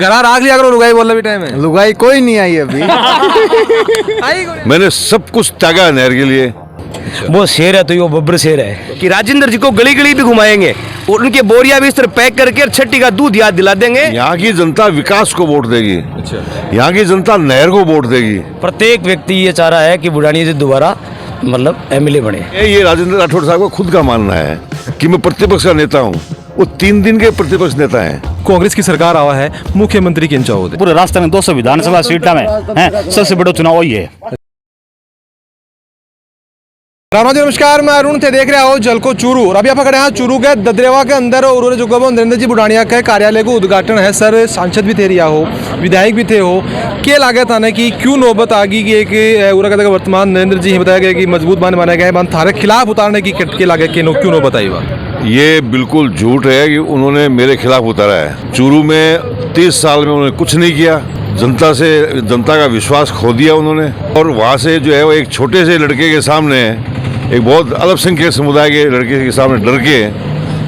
घरा राख लिया करो, लुगाई बोलने भी टाइम है। लुगाई कोई नहीं आई अभी। आई कोई? मैंने सब कुछ त्यागा नहर के लिए। वो शेर है तो ये बब्बर शेर है कि राजेंद्र जी को गली गली भी घुमाएंगे और उनके बोरिया भी इस तरह पैक करके और छठी का दूध याद दिला देंगे। यहाँ की जनता विकास को वोट देगी। यहाँ की जनता नहर को वोट देगी। प्रत्येक व्यक्ति ये चाह रहा है कि बुढ़ानी जी दोबारा मतलब एमएलए बने। ये राजेंद्र राठौड़ साहब को खुद का मानना है कि मैं प्रतिपक्ष का नेता हूँ। वो 3 दिन के प्रतिपक्ष नेता हैं। कांग्रेस की सरकार आवा है, मुख्यमंत्री किन चाहोगे? पूरे राजस्थान में 200 विधानसभा सीटा में हैं, सबसे बड़ा चुनाव वही है। राणा जी नमस्कार, मैं अरुण थे, देख रहे हो जलको चूरू। और अभी आप खड़े हैं चूरू के ददरेवा के अंदर और जो नरेंद्र जी बुढ़ानिया के कार्यालय को उद्घाटन है। सर सांसद भी थे रिया हो, विधायक भी थे हो, क्या लागत आने की क्यों नौबत आ गई कि एक उरा का वर्तमान नरेंद्र जी बताया गया कि मजबूत माने गए बन थारे खिलाफ उतारने की के लागे क्यों नौबत आई हुआ? ये बिल्कुल झूठ है कि उन्होंने मेरे खिलाफ उतारा है। चूरू में 30 साल में उन्होंने कुछ नहीं किया। जनता का विश्वास खो दिया उन्होंने। और वहाँ से जो है वो एक छोटे से लड़के के सामने, एक बहुत अल्पसंख्यक समुदाय के लड़के के सामने डर के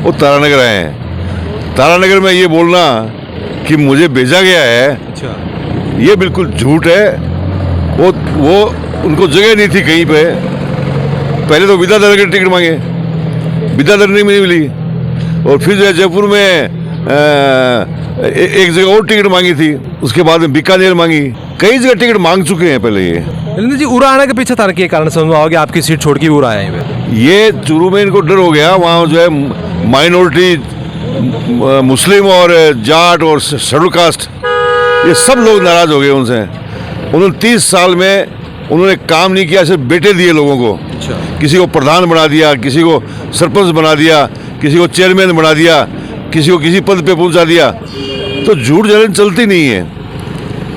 वो तारानगर आए हैं। तारानगर में ये बोलना कि मुझे भेजा गया है, ये बिल्कुल झूठ है। वो उनको जगह नहीं थी कहीं पे। पहले तो विद्याधर के टिकट मांगे, विद्याधर नहीं मिली। और फिर जो है जयपुर में एक जगह और टिकट मांगी थी, उसके बाद में बीकानेर मांगी। कई जगह टिकट मांग चुके हैं पहले ये। नरेंद्र जी उरा आने के पीछे तार के कारण समझ आओगे आपकी सीट छोड़ के उरा आए हैं? ये चूरू में इनको डर हो गया। वहाँ जो है माइनॉरिटी, मुस्लिम और जाट और शेड्यूल कास्ट, ये सब लोग नाराज हो गए उनसे। उन्होंने 30 साल में उन्होंने काम नहीं किया, सिर्फ बेटे दिए लोगों को। किसी को प्रधान बना दिया, किसी को सरपंच बना दिया, किसी को चेयरमैन बना दिया, किसी को किसी पद पे पहुंचा दिया। तो झूठ जलन चलती नहीं है।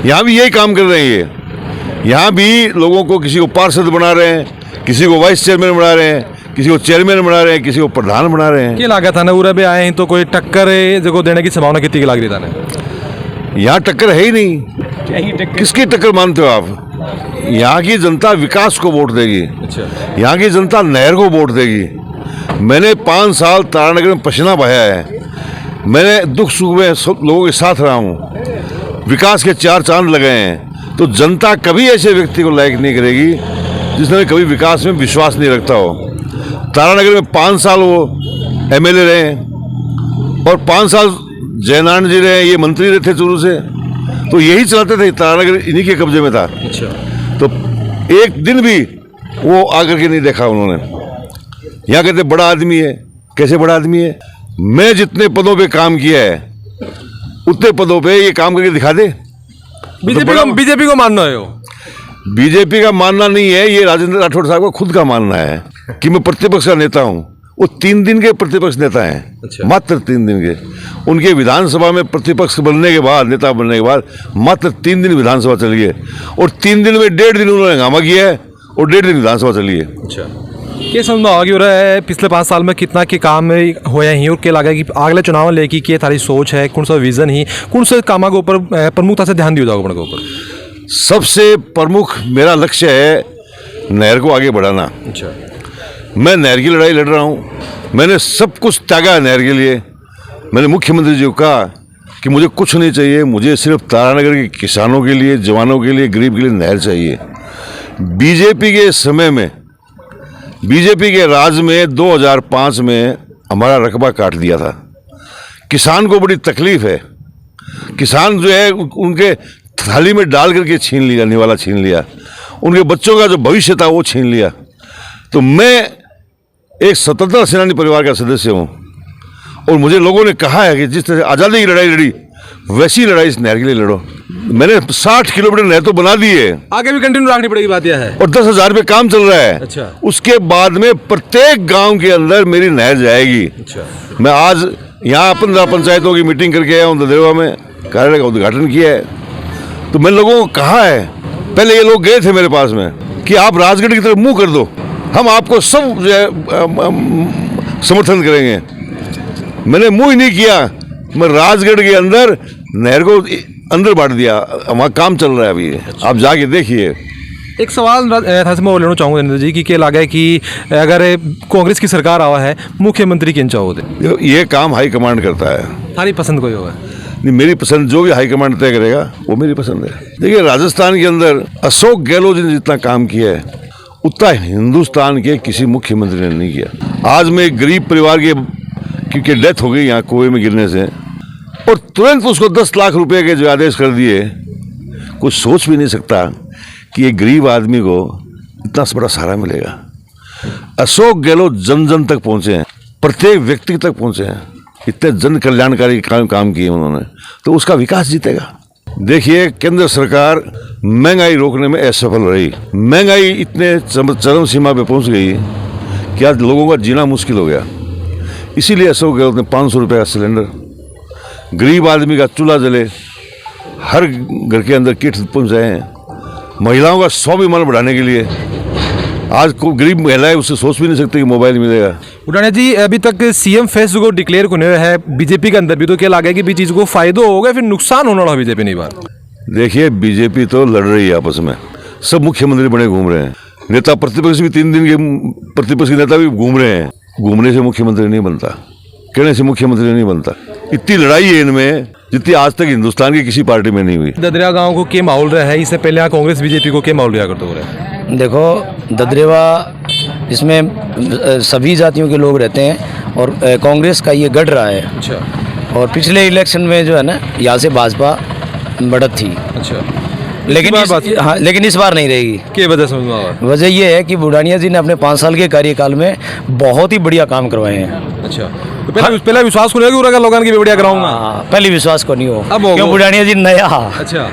यहाँ भी यही काम कर रहे हैं ये। यहाँ भी लोगों को किसी को पार्षद बना रहे हैं, किसी को वाइस चेयरमैन बना रहे हैं, किसी को चेयरमैन बना रहे हैं, किसी को प्रधान बना रहे हैं। क्या लागत था ना उरा भी आए हैं तो कोई टक्कर जो देने की संभावना कितनी की लग रही था? यहाँ टक्कर है ही नहीं। किसकी टक्कर मानते हो आप? यहाँ की जनता विकास को वोट देगी। यहाँ की जनता नहर को वोट देगी। मैंने 5 साल तारानगर में पसीना बहाया है। मैंने दुख सुख में लोगों के साथ रहा हूँ। विकास के 4 चांद लगे हैं। तो जनता कभी ऐसे व्यक्ति को लायक नहीं करेगी जिसने कभी विकास में विश्वास नहीं रखता हो। तारानगर में 5 साल वो एमएलए रहे और 5 साल जयनारायण जी रहे, ये मंत्री रहे थे चूरू से। तो यही चलाते थे, तारानगर इन्हीं के कब्जे में था। तो एक दिन भी वो आकर के नहीं देखा उन्होंने। यहाँ कहते बड़ा आदमी है। कैसे बड़ा आदमी है? मैं जितने पदों पे काम किया है उतने पदों पे ये काम करके दिखा दे। बीजेपी को मानना है? बीजेपी का मानना नहीं है, ये राजेंद्र राठौड़ साहब को खुद का मानना है कि मैं प्रतिपक्ष का नेता हूँ। वो 3 दिन के प्रतिपक्ष नेता हैं। मात्र 3 दिन के। उनके विधानसभा में प्रतिपक्ष बनने के बाद, नेता बनने के बाद मात्र 3 दिन विधानसभा चली है। और 3 दिन में 1.5 दिन उन्होंने हंगामा किया है और 1.5 दिन विधानसभा चली है। क्या समझ आगे हो रहा है पिछले 5 साल में कितना के काम होया ही और क्या लगा कि अगले चुनाव लेके क्या थारी सोच है? कौन सा विजन ही, कौन से कामों के ऊपर प्रमुखता से ध्यान दिया जाओगे? ऊपर सबसे प्रमुख मेरा लक्ष्य है नहर को आगे बढ़ाना। मैं नहर की लड़ाई लड़ रहा हूँ। मैंने सब कुछ त्यागा नहर के लिए। मैंने मुख्यमंत्री जी को कहा कि मुझे कुछ नहीं चाहिए, मुझे सिर्फ तारानगर के किसानों के लिए, जवानों के लिए, गरीब के लिए नहर चाहिए। बीजेपी के समय में, बीजेपी के राज में 2005 में हमारा रकबा काट दिया था। किसान को बड़ी तकलीफ है। किसान जो है उनके थाली में डाल करके छीन लिया, निवाला छीन लिया। उनके बच्चों का जो भविष्य था वो छीन लिया। तो मैं एक स्वतंत्रता सेनानी परिवार का सदस्य हूँ और मुझे लोगों ने कहा है कि जिस तरह आज़ादी की लड़ाई लड़ी वैसी लड़ाई इस नहर के लिए लड़ो। मैंने 60 किलोमीटर नहर तो बना दी है, आगे भी कंटिन्यू रखनी पड़ेगी, बात यह है। और 10,000 पे काम चल रहा है। अच्छा। उसके बाद में प्रत्येक गांव के अंदर मेरी नहर जाएगी। मैं आज यहाँ 15 पंचायतों की मीटिंग करके आया हूँ ददरेवा में, कार्यालय का उद्घाटन किया है। तो मैंने लोगों को कहा है, पहले ये लोग गए थे मेरे पास में कि आप राजगढ़ की तरफ मुँह कर दो, हम आपको सब जो है समर्थन करेंगे। मैंने मुँह ही नहीं किया। मैं राजगढ़ के अंदर नहर को अंदर बांट दिया। वहाँ काम चल रहा है अभी। आप जाके देखिए। एक सवाल था मैं लेना चाहूँगा नरेंद्र जी की क्या लगा है कि अगर कांग्रेस की सरकार आवा है मुख्यमंत्री किन चाहोगे? ये काम हाई कमांड करता है। थारी पसंद कोई होगा? नहीं, मेरी पसंद जो भी हाईकमांड तय करेगा वो मेरी पसंद है। देखिए, राजस्थान के अंदर अशोक गहलोत ने जितना काम किया है उतना हिंदुस्तान के किसी मुख्यमंत्री ने नहीं किया। आज मैं एक गरीब परिवार की डेथ हो गई यहाँ कुएं में गिरने से, और तुरंत उसको 10 लाख रुपए के जो आदेश कर दिए, कुछ सोच भी नहीं सकता कि एक गरीब आदमी को इतना बड़ा सहारा मिलेगा। अशोक गहलोत जन जन तक पहुंचे हैं, प्रत्येक व्यक्ति तक पहुंचे हैं, इतने जन कल्याणकारी काम किए उन्होंने, तो उसका विकास जीतेगा। देखिए, केंद्र सरकार महंगाई रोकने में असफल रही। महंगाई इतने चरम सीमा पे पहुंच गई कि आज लोगों का जीना मुश्किल हो गया। इसीलिए अशोक गहलोत ने 500 रुपये का सिलेंडर, गरीब आदमी का चूल्हा जले, हर घर के अंदर किट पहुंचाए हैं, महिलाओं का स्वाभिमान बढ़ाने के लिए। आज को गरीब महिला है, उससे सोच भी नहीं सकते कि मोबाइल मिलेगा। बुढ़ानिया जी, अभी तक सीएम फेस जो डिक्लेयर होने है बीजेपी के अंदर भी, तो क्या लगा कि चीज को फायदो होगा फिर नुकसान होना रहा बीजेपी नहीं बात? देखिए, बीजेपी तो लड़ रही है आपस में, सब मुख्यमंत्री बने घूम रहे हैं, नेता प्रतिपक्ष भी 3 दिन के प्रतिपक्ष के नेता भी घूम रहे हैं। घूमने से मुख्यमंत्री नहीं बनता, कहने से मुख्यमंत्री नहीं बनता। इतनी लड़ाई है इनमें जितनी आज तक हिंदुस्तान की किसी पार्टी में नहीं हुई। ददरिया गांव को क्या माहौल रहा है, इससे पहले यहाँ कांग्रेस बीजेपी को क्या माहौल रहा करते हो रहा है? देखो, ददरेवा इसमें सभी जातियों के लोग रहते हैं और कांग्रेस का ये गढ़ रहा है। अच्छा। और पिछले इलेक्शन में जो है ना, यहाँ से भाजपा बढ़त थी। अच्छा। लेकिन इस बार नहीं रहेगी। क्या वजह समझ में आ रहा है? वजह ये है कि बुढ़ानिया जी ने अपने 5 साल के कार्यकाल में बहुत ही बढ़िया काम करवाए हैं। अच्छा, तो पहले विश्वास को नहीं होगा लोगों की भी बढ़िया कराऊंगा। पहले विश्वास को नहीं हो, अब होगा। क्यों बुढ़ानिया जी नया। अच्छा।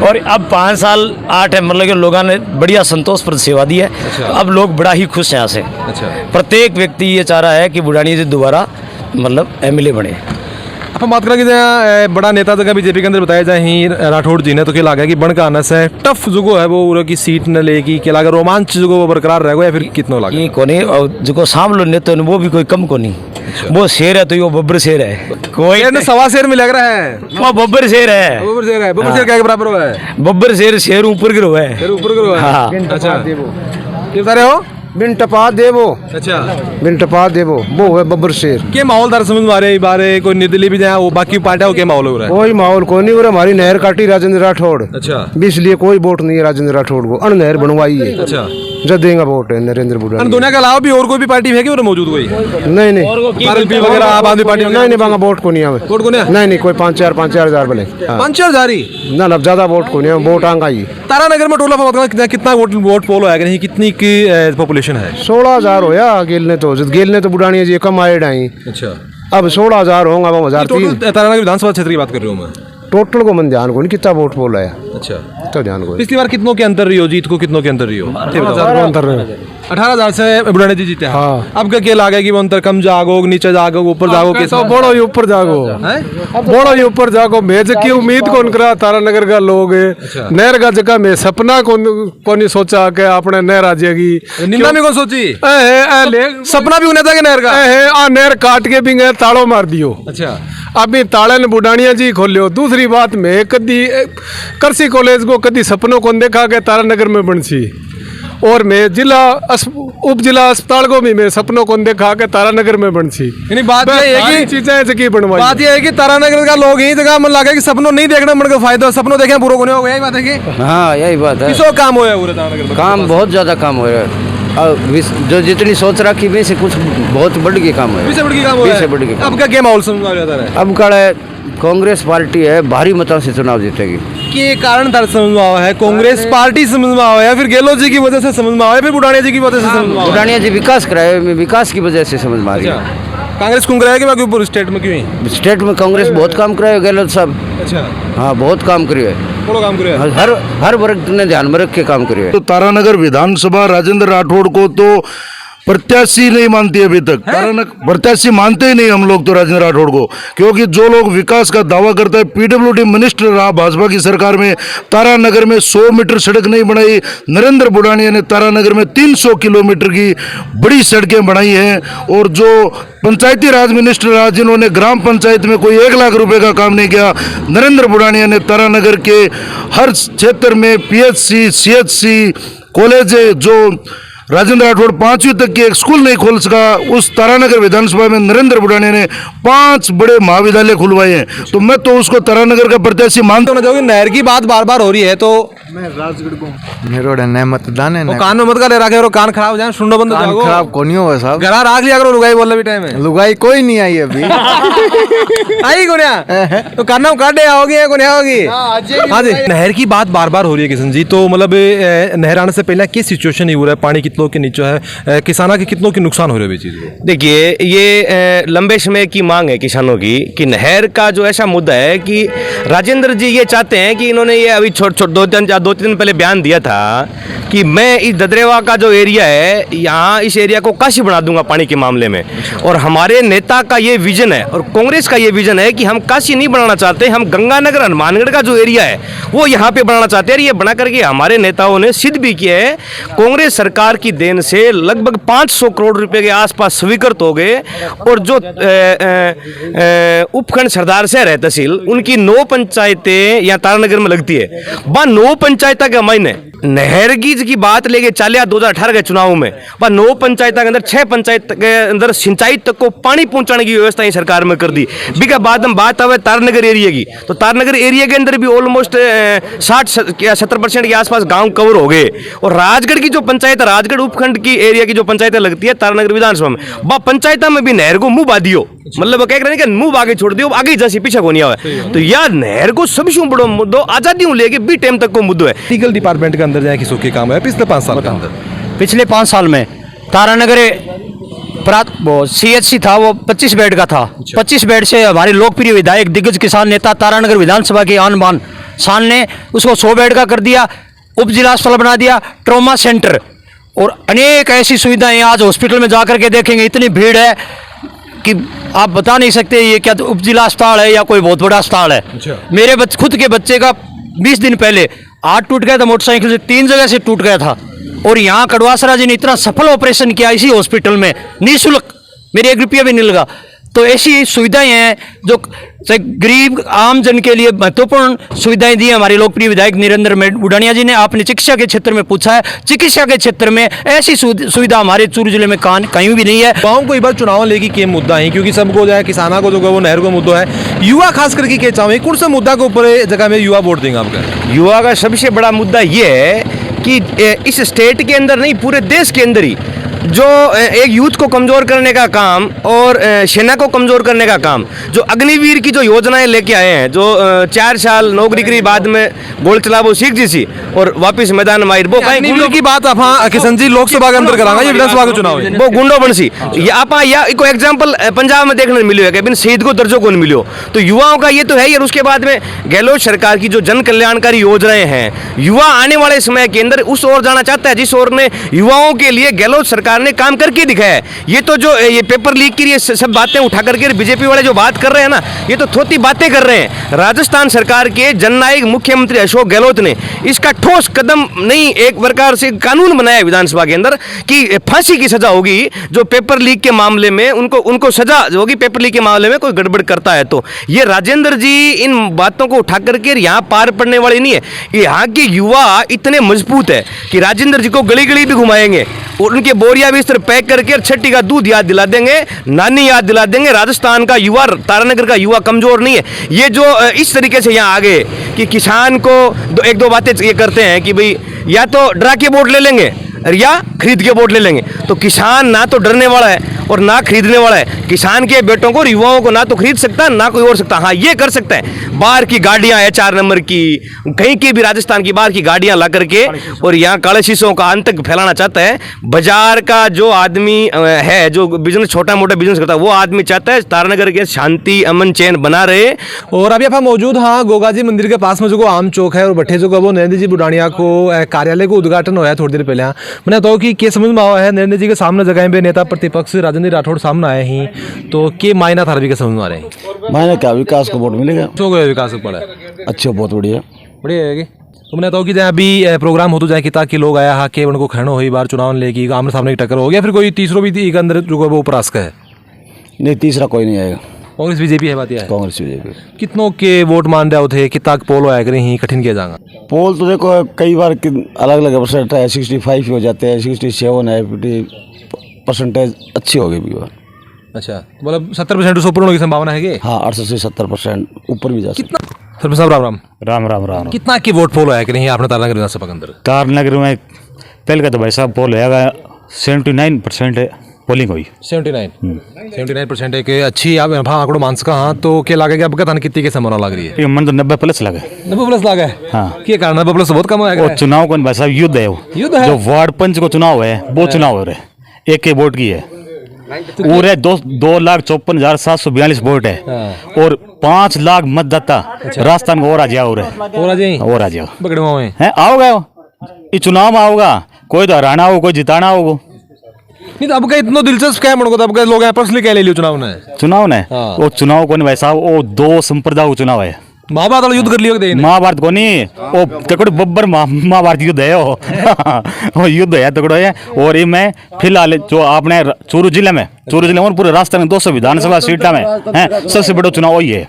और अब 5 साल 8 है, मतलब कि लोगों ने बढ़िया संतोषप्रद सेवा दी है। अच्छा। अब लोग बड़ा ही खुश हैं यहाँ से। अच्छा। प्रत्येक व्यक्ति ये चाह रहा है कि बुढ़ानिया जी दोबारा मतलब एमएलए बने। आप बात करें कि बड़ा नेता जगह बीजेपी के अंदर बताया जाए ही राठौड़ जी ने, तो क्या लगा कि बन का आना से टफ जो है वो उरा की सीट न लेगी, क्या लगा रोमांच जो वो बरकरार रहेगा या फिर कितना लगा? ये कोनी और जो सामलो नेता है वो भी कोई कम को नहीं। वो शेर है तो ये बब्बर शेर है, कोई शेर ने सवा शेर में लग रहा है। वो बब्बर शेर है। बब्बर शेर है, बब्बर शेर क्या के बराबर हुआ है? बब्बर शेर ऊपर गिरो है। शेर ऊपर गिरो है। हाँ। अच्छा, क्या बता रहे हो? बिन टपा देवो। अच्छा, बिन टपा देवो वो है बब्बर शेर। क्या माहौल दर समझ मारे बारे कोई निर्दलीय भी जाए, वो बाकी पार्टियां क्या माहौल हो रहा है? कोई माहौल को नहीं हो रहा। हमारी नहर काटी राजेंद्र राठौड़। अच्छा। इसलिए कोई वोट नहीं है राजेंद्र राठौड़ को, अन नहर बनवाई है। अच्छा, जब देगा वोट है नरेंद्र बुढ़ा। दुनिया के अलावा भी और कोई भी पार्टी है कि मौजूद कोई? नहीं नहीं आरएलपी वगैरह आम आदमी पार्टी नहीं बांगा वोट को नहीं है। वोट को नहीं? नहीं कोई 5-4 हजार बोले 5-4 जारी ना ज्यादा वोट को नहीं है। वोट आंगा ही तारानगर में टोला कितना वोट पोल है नहीं, कितनी की पॉपुलेशन है? 16,000 होया। गेल ने तो बुढ़ानिया जी कम आए डाई। अच्छा। अब 16,000 होगा। 1003 तारानगर विधानसभा क्षेत्र की बात कर रहा हूँ मैं। टोटल को मन ध्यान को नहीं कितना वोट पोल है। अच्छा, तो ध्यान को पिछली बार कितनों के अंतर रही हो, जीत को कितनों के अंतर रही हो? 18,000 से बुढ़ाने जी जीते हैं। हाँ। अब क्या लागे कि वो अंतर कम जागो, नीचे जागो, ऊपर जागो? कैसा बड़ो ही ऊपर जागो, बड़ो ही ऊपर जागो। मेज की उम्मीद कौन करा तारानगर का लोग नहर का जगह में सपना कौन सोचा के आपने नहर आ जाएगी। निंदा में कौन सोची? सपना भी उन्हें था कि नहर का नहर काट के भी गए ताड़ो मार दियो। अच्छा। अभी ताले ने बुढ़ानिया जी खोलियो। दूसरी बात में कदी कृषि कॉलेज को कदी सपनों को देखा के तारानगर में बनसी, और मैं उप जिला अस्पताल को भी मैं सपनों को देखा के तारानगर में बनसी। बात यह है कि चीजें की बनवाई। बात यह है कि तारानगर का लोग ही जगह मन लगा कि सपनों नहीं देखना मन का फायदा, सपनों देखे पूरा होने हो गया। यही बात है कि हाँ यही बात है। किसो काम होया पूरे तारानगर में? काम बहुत ज्यादा काम हो रहा है। जो जितनी सोच रखी वैसे कुछ बहुत बढ़ के काम है। इससे बढ़ के काम होया। अब क्या माहौल समझ में आता है? अब का कांग्रेस पार्टी है भारी मतों से चुनाव जीतेगी। के कारण समझ में आया है? कांग्रेस पार्टी समझ में आया, फिर गहलोत जी की वजह से समझ में आया, फिर बुढ़ानिया जी की वजह से समझ में आया? बुढ़ानिया जी विकास कराए, विकास की वजह से समझ में आ गया। कांग्रेस क्यों कराया कि बाकी ऊपर स्टेट में क्यों? स्टेट में कांग्रेस बहुत काम कराए गहलोत साहब। अच्छा। हाँ बहुत काम करिए, थोड़ा काम करिए। हर वर्ग ने ध्यान में रख के काम करिए। तो तारानगर विधानसभा राजेंद्र राठौड़ को तो प्रत्याशी नहीं मानती अभी तक। प्रत्याशी मानते ही नहीं हम लोग तो राजेंद्र राठौड़ को, क्योंकि जो लोग विकास का दावा करता है, पीडब्ल्यूडी मिनिस्टर रहा भाजपा की सरकार में, तारानगर में 100 मीटर सड़क नहीं बनाई। नरेंद्र बुढ़ानिया ने तारानगर में 300 किलोमीटर की बड़ी सड़कें बनाई हैं। और जो पंचायती राज मिनिस्टर रहा, जिन्होंने ग्राम पंचायत में कोई 1 लाख रुपए का काम नहीं किया, नरेंद्र बुढ़ानिया ने तारानगर के हर क्षेत्र में PHC CHC कॉलेज जो राजेंद्र राठौड़ 5वीं तक की एक स्कूल नहीं खोल सका, उस तारानगर विधानसभा में नरेंद्र बुढ़ानिया ने 5 बड़े महाविद्यालय खुलवाए हैं। तो मैं तो उसको तारानगर का प्रत्याशी मानता हूं। तो नहर की बात बार बार हो रही है तो मेरे मतदान है वो कान में मत कर रखे और कान खराब हो जाए, सुननो बंद कान जाओ। खराब को नहीं हुआ साहब, घरा राख लिया करो, लुगाई बोल भी टाइम है। लुगाई कोई नहीं आई अभी। आई गुनिया तो काना काटे आओगी गुनिया होगी। हाँ जी, नहर की बात बार बार हो रही है किशन जी, तो मतलब नहर आने से पहले किस सिचुएशन हो रहा है, पानी कितनों के नीचे है, किसाना के कितनों के नुकसान हो रहे हैं चीज को? देखिए, ये लंबे समय की मांग है किसानों की कि नहर का जो ऐसा मुद्दा है कि राजेंद्र जी ये चाहते हैं कि इन्होंने ये अभी दो तीन दिन पहले बयान दिया था कि मैं इस ददरेवा का जो एरिया है, यहाँ इस एरिया को काशी बना दूंगा पानी के मामले में। और हमारे नेता का ये विजन है और कांग्रेस का ये विजन है कि हम काशी नहीं बनाना चाहते, हम गंगानगर हनुमानगढ़ का जो एरिया है वो यहाँ पे बनाना चाहते हैं। ये बना करके हमारे नेताओं ने सिद्ध भी किया है। कांग्रेस सरकार की देन से लगभग 500 करोड़ रुपए के आसपास स्वीकृत हो गए। और जो उपखंड सरदार शहर है तहसील, उनकी 9 पंचायतें यहाँ तारानगर में लगती है। 9 पंचायत के मायने नहर की बात लेके चालिया 2018 के चुनाव में 9 पंचायत के अंदर 6 पंचायत के अंदर सिंचाई तक को पानी पहुंचाने की व्यवस्था ही सरकार में कर दी। बिका बाद में बात आवे तारानगर एरिया की, तो तारानगर एरिया के अंदर भी ऑलमोस्ट 60-70% के आसपास गांव कवर हो गए। और राजगढ़ की जो पंचायत, राजगढ़ उपखंड की एरिया की जो पंचायतें लगती है तारानगर विधानसभा में, वह पंचायत में भी नहर को मुंह बादियो, मतलब कह रहे हैं कि मुंह आगे छोड़ दियो, आगे जैसे पीछे को नहीं आवे। तो यार नहर को सबसे बड़ो मुद्दो आजादी लेके भी टाइम तक को मुद्दो है। लीगल डिपार्टमेंट के अंदर जाए किसों के काम है पिछले 5 साल के अंदर? पिछले 5 साल में तारानगर वो CHC था, वो 25 बेड का था। 25 बेड से हमारे लोकप्रिय विधायक दिग्गज किसान नेता तारानगर विधानसभा के आन बान शान ने उसको 100 बेड का कर दिया, उप जिला अस्पताल बना दिया, ट्रॉमा सेंटर और अनेक ऐसी सुविधाएं। आज हॉस्पिटल में जाकर के देखेंगे इतनी भीड़ है कि आप बता नहीं सकते ये क्या उप जिला अस्पताल है या कोई बहुत बड़ा अस्पताल है। मेरे खुद के बच्चे का 20 दिन पहले हाथ टूट गया था, मोटरसाइकिल से 3 जगह से टूट गया था। और यहाँ कड़वासरा जी ने इतना सफल ऑपरेशन किया इसी हॉस्पिटल में, निःशुल्क, मेरे 1 रुपया भी नहीं लगा। तो ऐसी सुविधाएं हैं जो गरीब आम जन के लिए महत्वपूर्ण सुविधाएं दी है हमारे लोकप्रिय विधायक नरेंद्र बुढ़ानिया जी ने। आपने चिकित्सा के क्षेत्र में पूछा है, चिकित्सा के क्षेत्र में ऐसी सुविधा हमारे चूरू जिले में कहीं भी नहीं है। गाँव को एक बार चुनाव लेके के मुद्दा है, क्योंकि सबको जो है किसाना को जो वो नहर को मुद्दा है, युवा खास करके क्या चाहे कौन सा मुद्दा के ऊपर जगह में युवा वोट देंगे आपका? युवा का सबसे बड़ा मुद्दा ये है कि इस स्टेट के अंदर नहीं, पूरे देश के अंदर ही जो एक यूथ को कमज़ोर करने का काम और सेना को कमज़ोर करने का काम, जो अग्निवीर की जो योजनाएं लेके आए हैं, जो 4 साल नौकरी के बाद में गोल चलाबो सीख जी और वापस मैदान में वो अग्निवीर की बात आप किशन जी लोकसभा के अंदर करांगा, ये विधानसभा का चुनाव है, वो गुंडो बनसी आप को एग्जाम्पल पंजाब में देखने मिलो है कि शहीद को दर्जों को नहीं मिलो। तो युवाओं का ये तो है ही। और उसके बाद में गहलोत सरकार की जो जन कल्याणकारी योजनाएं हैं, युवा आने वाले समय के अंदर उस ओर जाना चाहता है जिस ओर ने युवाओं के लिए गहलोत सरकार ने काम करके दिखाया है। ये तो जो ये पेपर लीक की ये सब बातें उठा करके बीजेपी वाले जो बात कर रहे हैं ना, ये तो थोती बातें कर रहे हैं। राजस्थान सरकार के जननायक मुख्यमंत्री अशोक गहलोत ने इसका ठोस कदम नहीं, एक प्रकार से कानून बनाया विधानसभा के अंदर कि फांसी की सजा होगी जो पेपर लीक के मामले में उनको सजा होगी, पेपर लीक के मामले में कोई गड़बड़ करता है। तो ये राजेंद्र जी इन बातों को उठा करके यहाँ पार पड़ने वाले नहीं है। यहाँ के युवा इतने मजबूत है कि राजेंद्र जी को गली गली भी घुमाएंगे और उनके बोरिया बिस्तर पैक करके छठी का दूध याद दिला देंगे, नानी याद दिला देंगे। राजस्थान का युवा, तारानगर का युवा कमजोर नहीं है। ये जो इस तरीके से यहाँ आ गए कि किसान को एक दो बातें ये करते हैं कि भाई या तो डरा के वोट ले लेंगे या खरीद के वोट ले लेंगे। तो किसान ना तो डरने वाला है और ना खरीदने वाला है। किसान के बेटों को और युवाओं को ना तो खरीद सकता है ना कोई और सकता। हाँ, ये कर सकता है, बाहर की गाड़ियां है 4 नंबर की, कहीं की भी राजस्थान की बाहर की गाड़ियां ला करके और यहाँ काले शीशों का अंत तक फैलाना चाहता है। बाजार का जो आदमी है, जो बिजनेस छोटा मोटा बिजनेस करता है, वो आदमी चाहता है तारानगर के शांति अमन चैन बना रहे। और अभी आप मौजूद हाँ गोगा जी मंदिर के पास में जो आम चौक है और बट्ठे जो वो नरेंद्र जी बुढ़ानिया को कार्यालय को उद्घाटन हुआ है थोड़ी देर पहले। मैंने बताओ कि क्या समझ में आया है नरेंद्र जी के सामने जगह पे नेता प्रतिपक्ष राजेंद्र राठौड़ सामने आए ही, तो क्या मायना था रवि के समझ में आ रहे हैं? मायने क्या, विकास को वोट मिलेगा तो विकास पड़ा अच्छा, बहुत बढ़िया बढ़िया है। तो मैंने बताओ कि जहाँ अभी प्रोग्राम हो तो जाए कि ताकि लोग आया हा के उनको खड़ो हुई बार चुनाव लेगी आमने सामने की टक्कर हो गया, फिर कोई तीसरो भी एक अंदर जो वो उपरास का है? नहीं, तीसरा कोई नहीं आएगा। कांग्रेस बीजेपी है बात यह है कांग्रेस बीजेपी कितनों के वोट मान रहे थे कितना पोल होया करें ही कठिन किया जाएगा पोल तो देखो कई बार अलग अलग परसेंट है 65 हो जाते हैं 67 है 50% अच्छी हो गई भी बार अच्छा मतलब 70% से ऊपर होने की संभावना है कि हाँ 68 से 70% ऊपर भी जा सकते कितना सरपंच साहब राम राम राम राम राम कितना की वोट पोल होया करें आपने तारानगर विधानसभा के अंदर तारनगर में पहले का तो भाई साहब पोल है 79% पोलिंग हुई 79% एक अच्छी आप आंकड़ो मानस का हाँ तो क्या लगे अब कथन कितनी की संभावना लग रही है ये मन तो 90 प्लस लगे 90+ लगा है हाँ। क्या कारण 90+ बहुत कम और है चुनाव कौन भाई साहब युद्ध है वो युद्ध है? जो वार्ड पंच को चुनाव है वो चुनाव हो रहे एक के वोट की है पूरे 2,54,742 वोट है और 5 लाख मतदाता राजस्थान को और आ जाओ और आ जाओ पकड़े हुए है आओगे ये चुनाव में आओगा कोई तो हराना हो कोई जिताना होगा नहीं तो अब का इतना दिलचस्प क्या है मुझको तो अब का लोग पर्सनली क्या ले लियो चुनाव ने चुनाव ने हाँ। वो चुनाव को नहीं भाई साहब वो 2 संप्रदाय का चुनाव है महाभारत वाला युद्ध कर लियो कि महाभारत को नहीं वो तकड़ बब्बर महाभारत युद्ध है वो युद्ध है तकड़ो है और ये में फिलहाल जो आपने चूरू जिले में पूरे राजस्थान में 200 विधानसभा सीटा में है सबसे बड़ा चुनाव वही है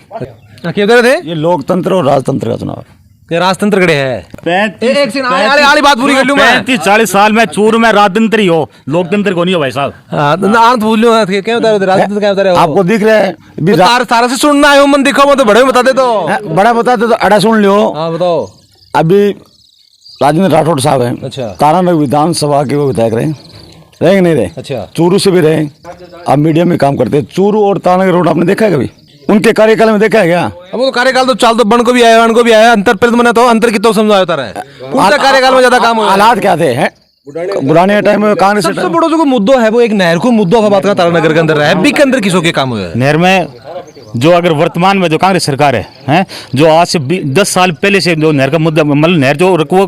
किधर थे ये लोकतंत्र और राजतंत्र का चुनाव ये राजतंत्र कड़े है 35 आली बात पूरी कर लूं मैं 40 साल में चूरू में राजतंत्र ही हो लोकतंत्र को नहीं हो भाई साहब आनंद भूल लो क्या बता रहे राजतंत्र क्या बता रहे हो आपको दिख रहा है भी सारा से सुनना है मन दिखो मैं तो बड़े में बता दे तो बड़ा बताते तो अड़ा सुन लियो हाँ बताओ अभी राजेंद्र राठौड़ साहब हैं अच्छा। तारानगर विधानसभा के वो विधायक रहे कि नहीं रहे अच्छा चूरू से भी रहे अब मीडिया में काम करते हैं चूरू और तारानगर रोड आपने देखा है कभी उनके कार्यकाल में देखा है क्या अब वो कार्यकाल तो चाल तो बन को भी आया वन को भी आया अंतर पर मैंने तो अंतर की तो समझाया होता है पूरा कार्यकाल में ज्यादा काम हुआ हालात क्या थे हैं पुराने टाइम में कांग्रेस सबसे बड़ा जो मुद्दा है वो एक नहर को मुद्दा है बात का तारानगर के अंदर है बी के अंदर किसों के काम हुए नहर में जो अगर वर्तमान में जो कांग्रेस सरकार है जो आज से 10 साल पहले से जो नहर का मुद्दा मतलब नहर जो रखवो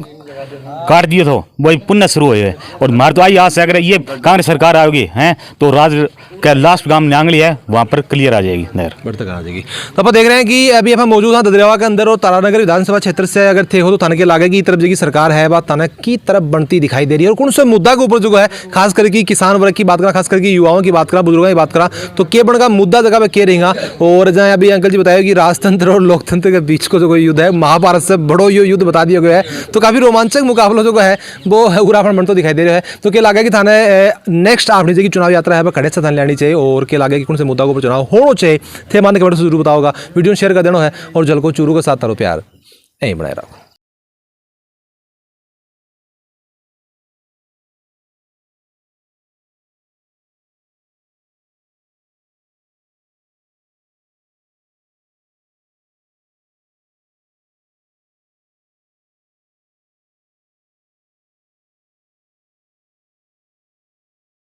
काट दिए तो वही पुनः शुरू हुए है और हमारे तो आई आज से अगर ये कांग्रेस सरकार आएगी हैं तो राज्य का लास्ट गांव न्यांगली है वहाँ पर क्लियर आ जाएगी नहर बढ़ते आ जाएगी तो आप देख रहे हैं कि अभी हम मौजूद हैं ददरेवा के अंदर और तारानगर विधानसभा क्षेत्र से अगर थे हो तो थाने के लागे की तरफ की सरकार है बात थाना की तरफ बनती दिखाई दे रही है और कौन से मुद्दा के ऊपर जो है खास करके किसान वर्ग की बात करा खास करके युवाओं की बात करा बुजुर्गों की बात करा तो के बन का मुद्दा जगह पे के रहेगा और जहाँ अभी अंकल जी बताया कि राजतंत्र और लोकतंत्र के बीच को जो कोई युद्ध है महाभारत से बड़ो ये युद्ध बता दिया गया है तो काफी रोमांचक मुकाबला जो है वो उराफण बनता दिखाई दे रहा है तो क्या लगा कि थाने नेक्स्ट आपने जो चुनाव यात्रा है वह खड़े से थाने लेनी चाहिए और क्या लगा कि कौन से मुद्दा को चुनाव होना चाहिए थे मान के बड़े से जरूर बताओगा वीडियो शेयर कर देना है और जल को चूरू के साथ तारो प्यार यहीं बनाए रखो।